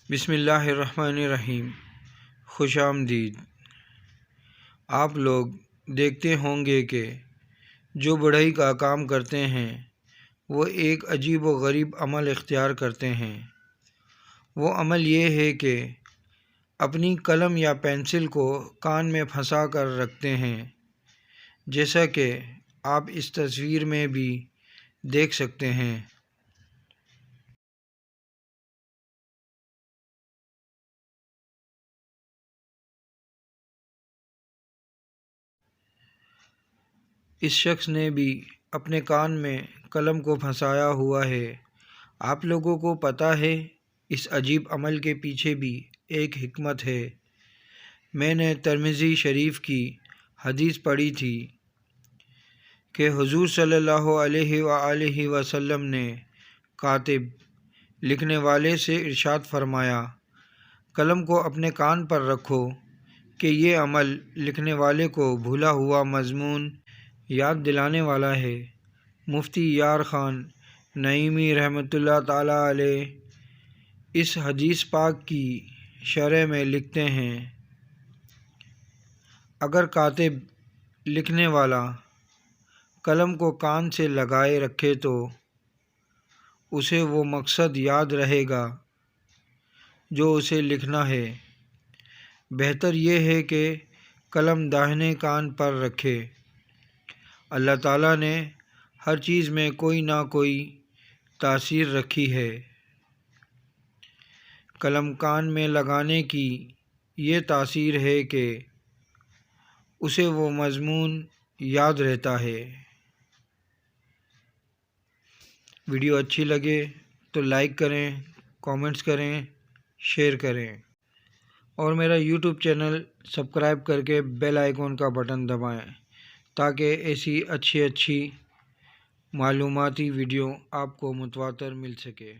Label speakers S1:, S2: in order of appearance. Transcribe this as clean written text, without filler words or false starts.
S1: بسم اللہ الرحمن الرحیم۔ خوش آمدید۔ آپ لوگ دیکھتے ہوں گے کہ جو بڑھئی کا کام کرتے ہیں وہ ایک عجیب و غریب عمل اختیار کرتے ہیں۔ وہ عمل یہ ہے کہ اپنی قلم یا پینسل کو کان میں پھنسا کر رکھتے ہیں، جیسا کہ آپ اس تصویر میں بھی دیکھ سکتے ہیں۔ اس شخص نے بھی اپنے کان میں قلم کو پھنسایا ہوا ہے۔ آپ لوگوں کو پتہ ہے اس عجیب عمل کے پیچھے بھی ایک حکمت ہے۔ میں نے ترمذی شریف کی حدیث پڑھی تھی کہ حضور صلی اللہ علیہ وآلہ وسلم نے کاتب لکھنے والے سے ارشاد فرمایا، قلم کو اپنے کان پر رکھو کہ یہ عمل لکھنے والے کو بھولا ہوا مضمون یاد دلانے والا ہے۔ مفتی یار خان نعیمی رحمۃ اللہ تعالیٰ علیہ اس حدیث پاک کی شرح میں لکھتے ہیں، اگر کاتب لکھنے والا قلم کو کان سے لگائے رکھے تو اسے وہ مقصد یاد رہے گا جو اسے لکھنا ہے۔ بہتر یہ ہے کہ قلم داہنے کان پر رکھے۔ اللہ تعالیٰ نے ہر چیز میں کوئی نہ کوئی تاثیر رکھی ہے۔ قلم کان میں لگانے کی یہ تاثیر ہے کہ اسے وہ مضمون یاد رہتا ہے۔ ویڈیو اچھی لگے تو لائک کریں، کامنٹس کریں، شیئر کریں اور میرا یوٹیوب چینل سبسکرائب کر کے بیل آئیکن کا بٹن دبائیں تاکہ ایسی اچھی معلوماتی ویڈیو آپ کو متواتر مل سکے۔